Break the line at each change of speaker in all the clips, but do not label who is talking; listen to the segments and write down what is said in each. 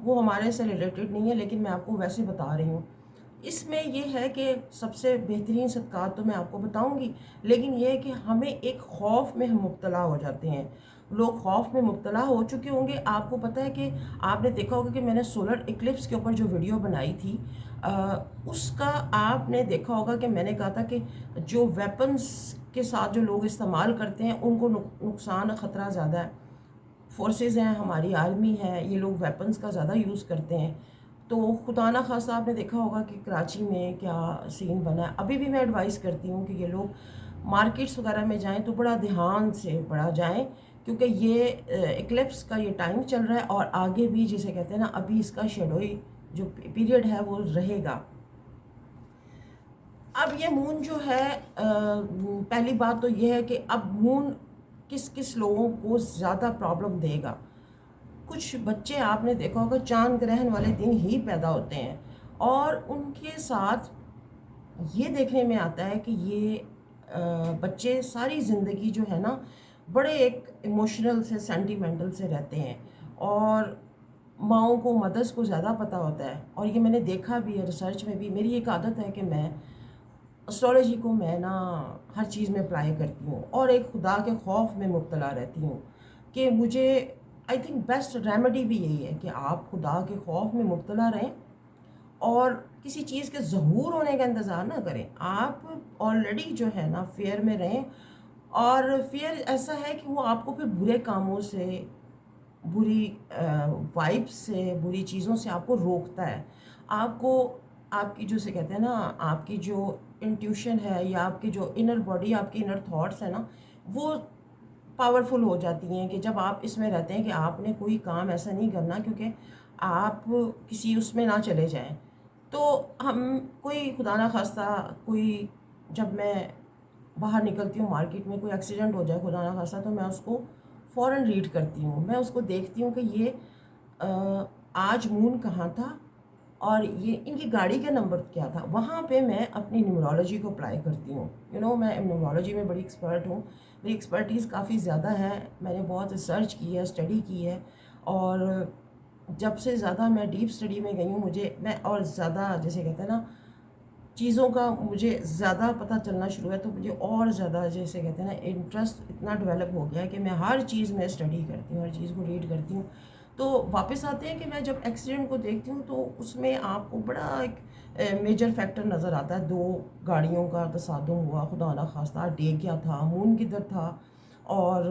وہ ہمارے سے ریلیٹڈ نہیں ہے، لیکن میں آپ کو ویسے بتا رہی ہوں۔ اس میں یہ ہے کہ سب سے بہترین صدقات تو میں آپ کو بتاؤں گی، لیکن یہ ہے کہ ہمیں ایک خوف میں ہم مبتلا ہو جاتے ہیں۔ لوگ خوف میں مبتلا ہو چکے ہوں گے۔ آپ کو پتہ ہے کہ آپ نے دیکھا ہوگا کہ میں نے سولر ایکلپس کے اوپر جو ویڈیو بنائی تھی، اس کا آپ نے دیکھا ہوگا کہ میں نے کہا تھا کہ جو ویپنز کے ساتھ جو لوگ استعمال کرتے ہیں ان کو نقصان خطرہ زیادہ ہے۔ فورسز ہیں، ہماری آرمی ہے، یہ لوگ ویپنز کا زیادہ یوز کرتے ہیں۔ تو خدا نہ خواستہ آپ نے دیکھا ہوگا کہ کراچی میں کیا سین بنا ہے۔ ابھی بھی میں ایڈوائز کرتی ہوں کہ یہ لوگ مارکیٹس وغیرہ میں جائیں تو بڑا دھیان سے بڑا جائیں، کیونکہ یہ ایکلپس کا یہ ٹائم چل رہا ہے، اور آگے بھی جسے کہتے ہیں نا، ابھی اس کا شیڈوئی جو پیریڈ ہے وہ رہے گا۔ اب یہ مون جو ہے، پہلی بات تو یہ ہے کہ اب مون کس کس لوگوں کو زیادہ پرابلم دے گا۔ کچھ بچے آپ نے دیکھا ہوگا چاند گرہن والے دن ہی پیدا ہوتے ہیں، اور ان کے ساتھ یہ دیکھنے میں آتا ہے کہ یہ بچے ساری زندگی جو ہے نا بڑے ایک ایموشنل سے سینٹیمنٹل سے رہتے ہیں، اور ماؤں کو مدرس کو زیادہ پتہ ہوتا ہے۔ اور یہ میں نے دیکھا بھی ہے ریسرچ میں بھی۔ میری ایک عادت ہے کہ میں اسٹرالوجی کو میں نا ہر چیز میں اپلائی کرتی ہوں، اور ایک خدا کے خوف میں مبتلا رہتی ہوں کہ مجھے آئی تھنک بیسٹ ریمیڈی بھی یہی ہے کہ آپ خدا کے خوف میں مبتلا رہیں، اور کسی چیز کے ظہور ہونے کا انتظار نہ کریں۔ آپ آلریڈی جو ہے نا فیئر میں رہیں، اور فیئر ایسا ہے کہ وہ آپ کو پھر برے کاموں سے، بری وائب سے، بری چیزوں سے آپ کو روکتا ہے۔ آپ کو، آپ کی جو سے کہتے ہیں نا، آپ کی جو انٹیوشن ہے، یا آپ کی جو انر باڈی، آپ کی انر تھاٹس ہیں نا، وہ پاورفل ہو جاتی ہیں کہ جب آپ اس میں رہتے ہیں کہ آپ نے کوئی کام ایسا نہیں کرنا کیونکہ آپ کسی اس میں نہ چلے جائیں۔ تو ہم کوئی خدا نہ خواستہ کوئی، جب میں باہر نکلتی ہوں مارکیٹ میں، کوئی ایکسیڈنٹ ہو جائے خدا نہ خواستہ، تو میں اس کو فوراً ریڈ کرتی ہوں۔ میں اس کو دیکھتی ہوں کہ یہ آج مون کہاں تھا، اور یہ ان کی گاڑی کا نمبر کیا تھا۔ وہاں پہ میں اپنی نیورولوجی کو اپلائی کرتی ہوں۔ میں نیورولوجی میں بڑی ایکسپرٹ ہوں، میری ایکسپرٹیز کافی زیادہ ہے، میں نے بہت ریسرچ کی ہے، اسٹڈی کی ہے، اور جب سے زیادہ میں ڈیپ اسٹڈی میں گئی ہوں، میں اور زیادہ جیسے کہتے ہیں نا چیزوں کا مجھے زیادہ پتہ چلنا شروع ہے، تو مجھے اور زیادہ جیسے کہتے ہیں نا انٹرسٹ اتنا ڈیولپ ہو گیا ہے کہ میں ہر چیز میں اسٹڈی کرتی ہوں، ہر چیز کو ریڈ کرتی ہوں۔ تو واپس آتے ہیں کہ میں جب ایکسیڈنٹ کو دیکھتی ہوں تو اس میں آپ کو بڑا ایک میجر فیکٹر نظر آتا ہے۔ دو گاڑیوں کا تصادم ہوا، خدا نہ خواستہ، ڈے کیا تھا، مون کدھر تھا، اور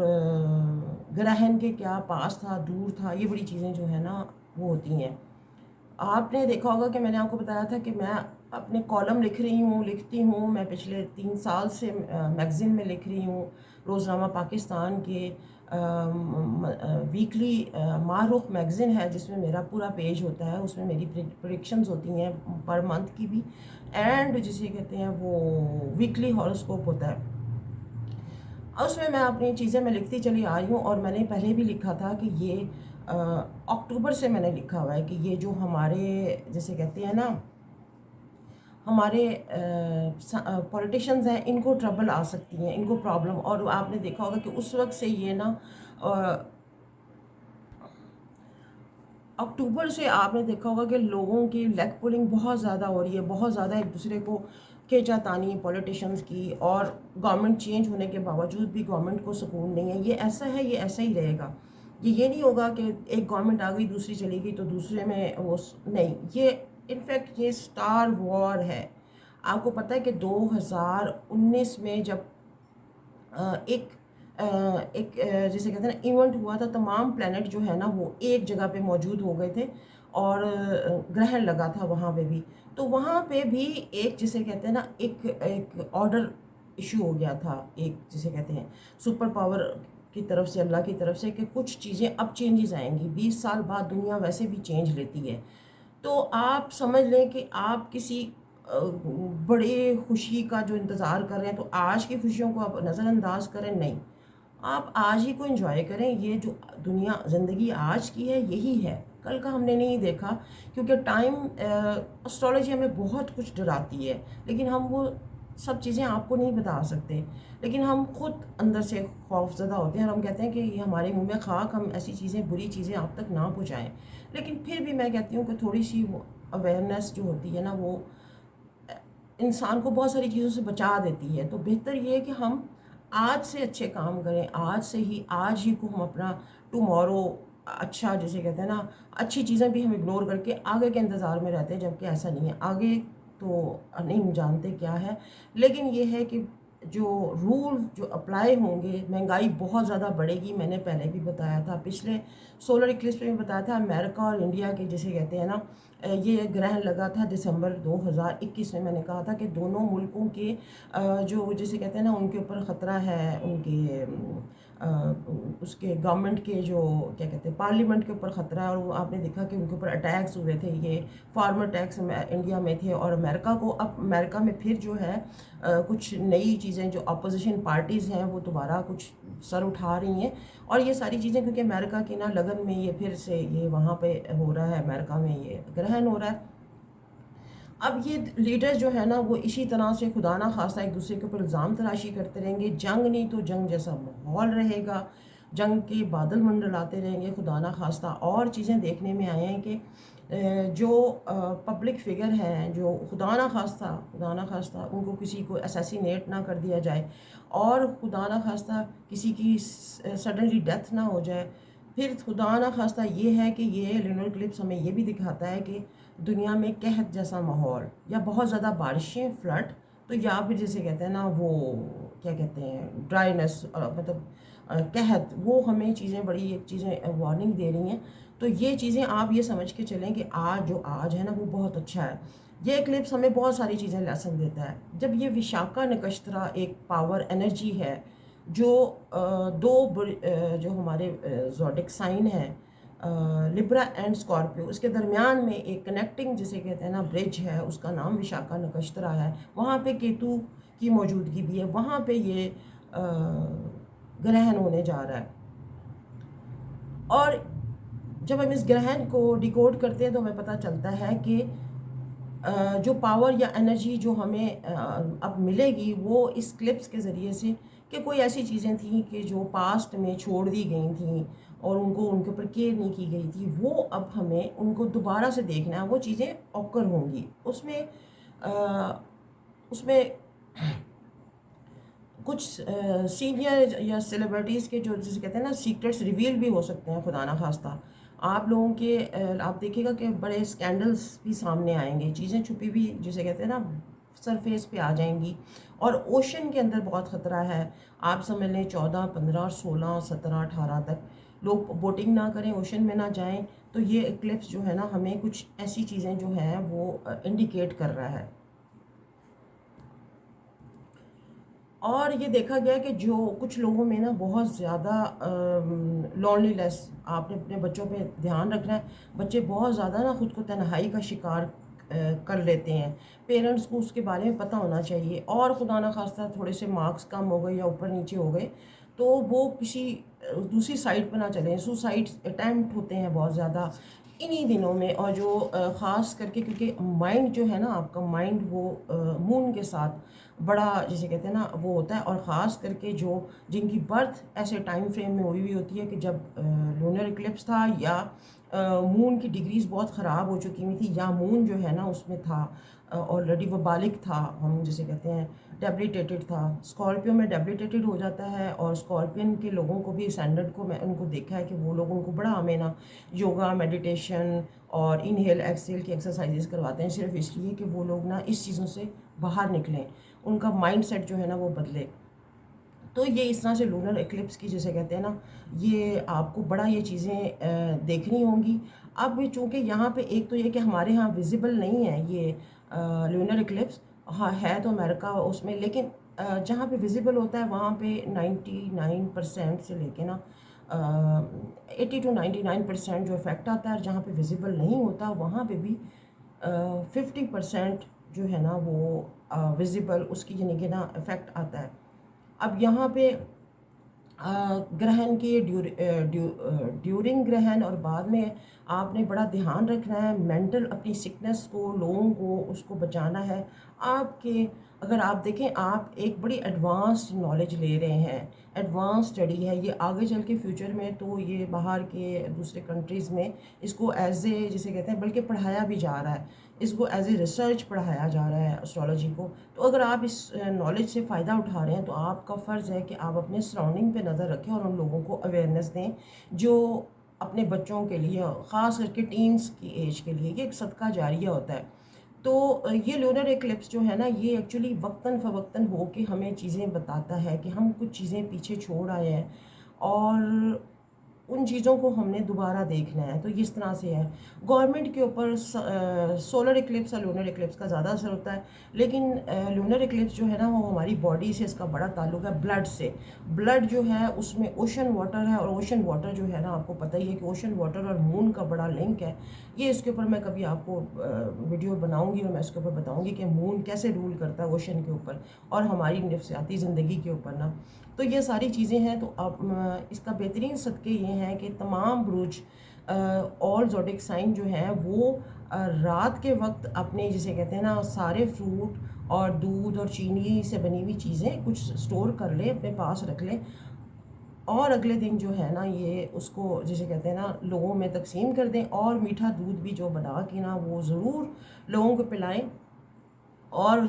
گرہن کے کیا پاس تھا، دور تھا، یہ بڑی چیزیں جو ہیں نا وہ ہوتی ہیں۔ آپ نے دیکھا ہوگا کہ میں نے آپ کو بتایا تھا کہ میں اپنے کالم لکھتی ہوں، میں پچھلے 3 سال سے میگزین میں لکھ رہی ہوں، روزنامہ پاکستان کے ویکلی ماہ-رخ میگزین ہے، جس میں میرا پورا پیج ہوتا ہے، اس میں میری پریڈکشنز ہوتی ہیں پر منتھ کی بھی، اینڈ جسے کہتے ہیں وہ ویکلی ہاروسکوپ ہوتا ہے۔ اس میں اپنی چیزیں میں لکھتی چلی آ رہی ہوں، اور میں نے پہلے بھی لکھا تھا کہ یہ اکتوبر سے میں نے لکھا ہوا ہے کہ یہ جو ہمارے جیسے کہتے ہیں نا ہمارے پولیٹیشنز ہیں، ان کو ٹربل آ سکتی ہیں، ان کو پرابلم، اور آپ نے دیکھا ہوگا کہ اس وقت سے یہ نا اکتوبر سے آپ نے دیکھا ہوگا کہ لوگوں کی لیگ پولنگ بہت زیادہ ہو رہی ہے، بہت زیادہ ایک دوسرے کو کھینچا تانی پولیٹیشنز کی، اور گورنمنٹ چینج ہونے کے باوجود بھی گورنمنٹ کو سکون نہیں ہے۔ یہ ایسا ہے، یہ ایسا ہی رہے گا۔ یہ نہیں ہوگا کہ ایک گورنمنٹ آ گئی دوسری چلی گئی تو دوسرے میں وہ نہیں، یہ انفیکٹ یہ سٹار وار ہے۔ آپ کو پتہ ہے کہ 2019 میں جب ایک جسے کہتے ہیں نا ایونٹ ہوا تھا، تمام پلانٹ جو ہے نا وہ ایک جگہ پہ موجود ہو گئے تھے، اور گرہن لگا تھا وہاں پہ بھی، تو وہاں پہ بھی ایک جسے کہتے ہیں نا ایک آرڈر ایشو ہو گیا تھا، ایک جسے کہتے ہیں سپر پاور کی طرف سے، اللہ کی طرف سے، کہ کچھ چیزیں اب چینجز آئیں گی۔ 20 سال بعد دنیا ویسے بھی چینج لیتی ہے، تو آپ سمجھ لیں کہ آپ کسی بڑے خوشی کا جو انتظار کر رہے ہیں تو آج کی خوشیوں کو آپ نظر انداز کریں، نہیں، آپ آج ہی کو انجوائے کریں۔ یہ جو دنیا زندگی آج کی ہے یہی ہے، کل کا ہم نے نہیں دیکھا، کیونکہ ٹائم اسٹرالوجی ہمیں بہت کچھ ڈراتی ہے، لیکن ہم وہ سب چیزیں آپ کو نہیں بتا سکتے، لیکن ہم خود اندر سے خوف زدہ ہوتے ہیں اور ہم کہتے ہیں کہ یہ ہمارے منہ میں خاک، ہم ایسی چیزیں بری چیزیں آپ تک نہ پہنچائیں۔ لیکن پھر بھی میں کہتی ہوں کہ تھوڑی سی وہ اویئرنیس جو ہوتی ہے نا، وہ انسان کو بہت ساری چیزوں سے بچا دیتی ہے۔ تو بہتر یہ ہے کہ ہم آج سے اچھے کام کریں، آج ہی کو ہم اپنا ٹمورو اچھا، جسے کہتے ہیں نا، اچھی چیزیں بھی ہم اگنور کر کے آگے کے انتظار میں رہتے ہیں، جبکہ ایسا نہیں ہے۔ آگے تو نہیں جانتے کیا ہے، لیکن یہ ہے کہ جو رول جو اپلائی ہوں گے، مہنگائی بہت زیادہ بڑھے گی۔ میں نے پہلے بھی بتایا تھا، پچھلے سولر اکلپس میں بھی بتایا تھا، امریکہ اور انڈیا کے جسے کہتے ہیں نا، یہ گرہن لگا تھا دسمبر 2021 میں۔ میں نے کہا تھا کہ دونوں ملکوں کے جو جسے کہتے ہیں نا، ان کے اوپر خطرہ ہے، ان کے اس کے گورنمنٹ کے جو کیا کہتے ہیں پارلیمنٹ کے اوپر خطرہ ہے، اور وہ آپ نے دیکھا کہ ان کے اوپر اٹیکس ہوئے تھے، یہ فارمر ٹیکس انڈیا میں تھے، اور اب امریکہ میں پھر جو ہے کچھ نئی چیزیں، جو اپوزیشن پارٹیز ہیں وہ دوبارہ کچھ سر اٹھا رہی ہیں، اور یہ ساری چیزیں کیونکہ امریکہ کی نا لگن میں یہ پھر سے یہ وہاں پہ ہو رہا ہے، امریکہ میں یہ گرہن ہو رہا ہے۔ اب یہ لیڈر جو ہے نا، وہ اسی طرح سے خدا نہ خواستہ ایک دوسرے کے اوپر الزام تراشی کرتے رہیں گے، جنگ نہیں تو جنگ جیسا ماحول رہے گا، جنگ کے بادل منڈلاتے رہیں گے خدا نہ خواستہ۔ اور چیزیں دیکھنے میں آئے ہیں کہ جو پبلک فگر ہیں، جو خدا نہ خواستہ ان کو کسی کو اسیسینیٹ نہ کر دیا جائے، اور خدا نہ خواستہ کسی کی سڈنلی ڈیتھ نہ ہو جائے، پھر خدا نہ خواستہ یہ ہے کہ یہ لونر کلپس ہمیں یہ بھی دکھاتا ہے کہ دنیا میں قحط جیسا ماحول، یا بہت زیادہ بارشیں، فلڈ، تو یا پھر جسے کہتے ہیں نا وہ کیا کہتے ہیں ڈرائینس، مطلب قحط، وہ ہمیں چیزیں بڑی ایک چیزیں وارننگ دے رہی ہیں۔ تو یہ چیزیں آپ یہ سمجھ کے چلیں کہ آج ہے نا وہ بہت اچھا ہے۔ یہ ایکلپس ہمیں بہت ساری چیزیں لیسن دیتا ہے۔ جب یہ وشاکا نکشترا ایک پاور انرجی ہے، جو جو ہمارے زوڈک سائن ہیں، لبرا اینڈ اسکارپیو، اس کے درمیان میں ایک کنیکٹنگ جسے کہتے ہیں نا برج ہے، اس کا نام وشاکا نکشترا ہے۔ وہاں پہ کیتو کی موجودگی بھی ہے، وہاں پہ یہ گرہن ہونے جا رہا ہے۔ اور جب ہم اس گرہن کو ڈیکوڈ کرتے ہیں تو ہمیں پتہ چلتا ہے کہ جو پاور یا انرجی جو ہمیں اب ملے گی وہ اس کلپس کے ذریعے سے، کہ کوئی ایسی چیزیں تھیں کہ جو پاسٹ میں چھوڑ دی گئی تھیں اور ان کے اوپر کیئر نہیں کی گئی تھی، وہ اب ہمیں ان کو دوبارہ سے دیکھنا ہے، وہ چیزیں اوکر ہوں گی۔ اس میں کچھ سینئر یا سیلیبریٹیز کے جو جسے کہتے ہیں نا سیکرٹس ریویل بھی ہو سکتے ہیں خدا نہ خواستہ۔ آپ لوگوں کے آپ دیکھیں گا کہ بڑے اسکینڈلز بھی سامنے آئیں گے، چیزیں چھپی بھی جسے کہتے ہیں نا سرفیس پہ آ جائیں گی، اور اوشن کے اندر بہت خطرہ ہے۔ آپ سمجھ لیں 14، 15، 16، 17، 18 تک لوگ بوٹنگ نہ کریں، اوشن میں نہ جائیں۔ تو یہ ایکلپس جو ہے نا ہمیں کچھ ایسی چیزیں جو ہیں وہ انڈیکیٹ کر رہا ہے۔ اور یہ دیکھا گیا کہ جو کچھ لوگوں میں نا بہت زیادہ لونلی لیس، آپ نے اپنے بچوں پہ دھیان رکھنا ہے، بچے بہت زیادہ نا خود کو تنہائی کا شکار کر لیتے ہیں، پیرنٹس کو اس کے بارے میں پتہ ہونا چاہیے۔ اور خدا نہ خواستہ تھوڑے سے مارکس کم ہو گئے یا اوپر نیچے ہو گئے تو وہ کسی دوسری سائٹ پہ نہ چلیں، سوسائڈ اٹیمپٹ ہوتے ہیں بہت زیادہ انہی دنوں میں، اور جو خاص کر کے کیونکہ مائنڈ جو ہے نا آپ کا مائنڈ وہ مون کے ساتھ بڑا جسے کہتے ہیں نا وہ ہوتا ہے، اور خاص کر کے جن کی برتھ ایسے ٹائم فریم میں ہوئی ہوتی ہے کہ جب لونر ایکلپس تھا، یا مون کی ڈگریز بہت خراب ہو چکی ہوئی تھی، یا مون جو ہے نا اس میں تھا آلریڈی وہ بالغ تھا، ہم جسے کہتے ہیں ڈیبلیٹیٹڈ تھا۔ اسکارپیو میں ڈیبلیٹیٹڈ ہو جاتا ہے، اور اسکارپین کے لوگوں کو بھی اسٹینڈرڈ کو میں ان کو دیکھا ہے کہ وہ لوگوں کو بڑا ہمیں نا یوگا، میڈیٹیشن اور انہیل ایکسیل کی ایکسرسائزز کرواتے ہیں، صرف اس لیے کہ وہ لوگ نا اس چیزوں سے باہر نکلیں، ان کا مائنڈ سیٹ جو ہے نا وہ بدلے۔ تو یہ اس طرح سے لونر ایکلپس کی جسے کہتے ہیں نا، یہ آپ کو بڑا یہ چیزیں دیکھنی ہوں گی۔ اب چونکہ یہاں پہ ایک تو یہ کہ ہمارے ہاں ویزیبل نہیں ہے یہ لونر ایکلپس، ہاں ہے تو امریکہ اس میں، لیکن جہاں پہ ویزیبل ہوتا ہے وہاں پہ 99% سے لے کے نا 80 to 99% جو افیکٹ آتا ہے، جہاں پہ ویزیبل نہیں ہوتا وہاں پہ بھی 50% جو ہے نا وہ ویزیبل اس کی یعنی کہ نا افیکٹ آتا ہے۔ اب یہاں پہ گرہن کے ڈیورنگ گرہن اور بعد میں آپ نے بڑا دھیان رکھنا ہے، مینٹل اپنی سکنس کو، لوگوں کو اس کو بچانا ہے۔ آپ کے اگر آپ دیکھیں آپ ایک بڑی ایڈوانسڈ نالج لے رہے ہیں، ایڈوانس اسٹڈی ہے، یہ آگے چل کے فیوچر میں تو یہ باہر کے دوسرے کنٹریز میں اس کو ایز اے جسے کہتے ہیں بلکہ پڑھایا بھی جا رہا ہے، اس کو ایز اے ریسرچ پڑھایا جا رہا ہے اسٹرالوجی کو. تو اگر آپ اس نالج سے فائدہ اٹھا رہے ہیں تو آپ کا فرض ہے کہ آپ اپنے سراؤنڈنگ پہ نظر رکھیں اور ان لوگوں کو اویئرنیس دیں جو اپنے بچوں کے لیے، خاص کر کے ٹینس کی ایج کے لیے، یہ ایک صدقہ جاریہ ہوتا ہے. تو یہ لونر ایکلپس جو ہے نا، یہ ایکچولی وقتاً فوقتاً ہو کے ہمیں چیزیں بتاتا ہے کہ ہم کچھ چیزیں پیچھے چھوڑ آئے ہیں اور ان چیزوں کو ہم نے دوبارہ دیکھنا ہے. تو اس طرح سے ہے. گورنمنٹ کے اوپر سولر ایکلپس اور لونر ایکلپس کا زیادہ اثر ہوتا ہے، لیکن لونر ایکلپس جو ہے نا وہ ہماری باڈی سے اس کا بڑا تعلق ہے، بلڈ سے. بلڈ جو ہے اس میں اوشن واٹر ہے، اور اوشن واٹر جو ہے نا آپ کو پتہ ہی ہے کہ اوشن واٹر اور مون کا بڑا لنک ہے. یہ اس کے اوپر میں کبھی آپ کو ویڈیو بناؤں گی اور میں اس کے اوپر بتاؤں گی کہ مون کیسے رول کرتا ہے اوشن کے اوپر اور ہماری نفسیاتی زندگی کے اوپر نا. تو یہ ساری چیزیں ہیں. تو اب اس کا بہترین صدقے یہ ہیں کہ تمام بروج آل زوڈک سائن جو ہیں وہ رات کے وقت اپنے جسے کہتے ہیں نا سارے فروٹ اور دودھ اور چینی سے بنی ہوئی چیزیں کچھ سٹور کر لیں، اپنے پاس رکھ لیں، اور اگلے دن جو ہے نا یہ اس کو جسے کہتے ہیں نا لوگوں میں تقسیم کر دیں، اور میٹھا دودھ بھی جو بنا کے نا وہ ضرور لوگوں کو پلائیں. اور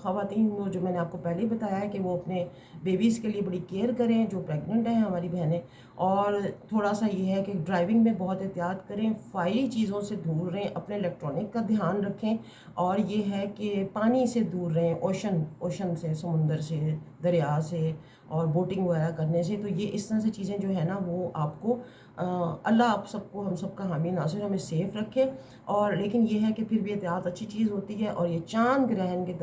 خواتین جو میں نے آپ کو پہلے ہی بتایا ہے کہ وہ اپنے بیبیز کے لیے بڑی کیئر کریں جو پریگننٹ ہیں ہماری بہنیں. اور تھوڑا سا یہ ہے کہ ڈرائیونگ میں بہت احتیاط کریں، فائری چیزوں سے دور رہیں، اپنے الیکٹرانک کا دھیان رکھیں. اور یہ ہے کہ پانی سے دور رہیں، اوشن سے، سمندر سے، دریا سے، اور بوٹنگ وغیرہ کرنے سے. تو یہ اس طرح سے چیزیں جو ہے نا وہ آپ کو اللہ آپ سب کو، ہم سب کا حامی ناصر، ہمیں سیف رکھے. اور لیکن یہ ہے کہ پھر بھی احتیاط اچھی چیز ہوتی ہے. اور یہ چاند گرہن کے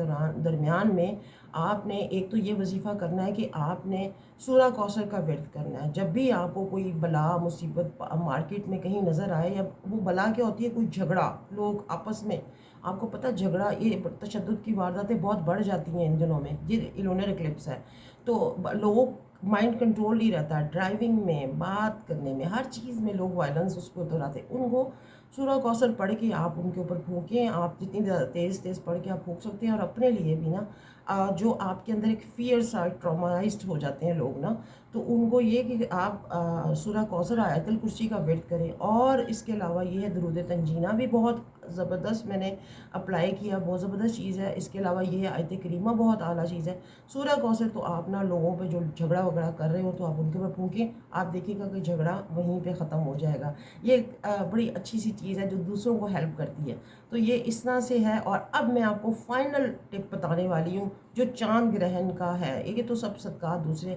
درمیان میں آپ نے ایک تو یہ وظیفہ کرنا ہے کہ آپ نے سورہ کوثر کا ورد کرنا ہے. جب بھی آپ کو کوئی بلا مصیبت مارکیٹ میں کہیں نظر آئے، یا وہ بلا کیا ہوتی ہے، کوئی جھگڑا، لوگ آپس میں، آپ کو پتہ جھگڑا، یہ تشدد کی وارداتیں بہت بڑھ جاتی ہیں ان دنوں میں، یہ لونر ایکلپس ہے. تو لوگوں مائنڈ کنٹرول نہیں رہتا، ڈرائیونگ میں، بات کرنے میں، ہر چیز میں لوگ وائلنس اس کو اتراتے. ان کو سورہ کوثر پڑھ کے آپ ان کے اوپر پھونکیں. آپ جتنی تیز پڑھ کے آپ پھونک سکتے ہیں. اور اپنے لیے بھی نا جو آپ کے اندر ایک فیئر سا ٹرامائزڈ ہو جاتے ہیں لوگ نا، تو ان کو یہ کہ آپ سورہ کوثر آیت الکرسی کا ورد کریں. اور اس کے علاوہ یہ ہے درود تنجینہ بھی بہت زبردست میں نے اپلائی کیا، بہت زبردست چیز ہے. اس کے علاوہ یہ ہے آیت کریمہ بہت اعلیٰ چیز ہے. سورہ کوثر تو آپ نا لوگوں پہ جو جھگڑا وغیرہ کر رہے ہو تو آپ ان کے اوپر پھونکیں، آپ دیکھیں گا کہ جھگڑا وہیں پہ ختم ہو جائے گا. یہ ایک بڑی اچھی سی چیز ہے جو دوسروں کو ہیلپ کرتی ہے. تو یہ اس طرح سے ہے. اور اب میں آپ کو فائنل ٹپ بتانے والی ہوں جو چاند گرہن کا ہے. یہ تو سب صدقات دوسرے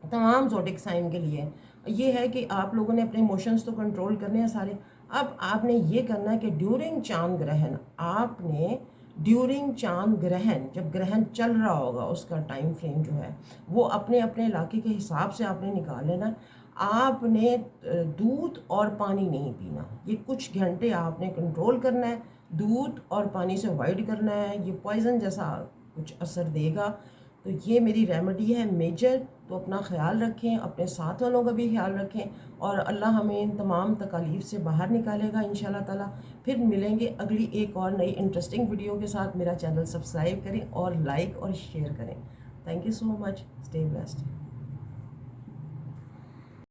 تمام زوڈک سائن کے لیے یہ ہے کہ آپ لوگوں نے اپنے ایموشنز تو کنٹرول کرنے ہیں سارے. اب آپ نے یہ کرنا ہے کہ ڈیورنگ چاند گرہن، آپ نے ڈیورنگ چاند گرہن، جب گرہن چل رہا ہوگا اس کا ٹائم فریم جو ہے وہ اپنے اپنے علاقے کے حساب سے آپ نے نکال لینا. آپ نے دودھ اور پانی نہیں پینا. یہ کچھ گھنٹے آپ نے کنٹرول کرنا ہے، دودھ اور پانی سے اوائڈ کرنا ہے. یہ پوائزن جیسا کچھ اثر دے گا. تو یہ میری ریمیڈی ہے میجر. تو اپنا خیال رکھیں، اپنے ساتھ والوں کا بھی خیال رکھیں، اور اللہ ہمیں ان تمام تکالیف سے باہر نکالے گا انشاءاللہ تعالیٰ. پھر ملیں گے اگلی ایک اور نئی انٹرسٹنگ ویڈیو کے ساتھ. میرا چینل سبسکرائب کریں اور لائک اور شیئر کریں. Thank you so much. Stay blessed.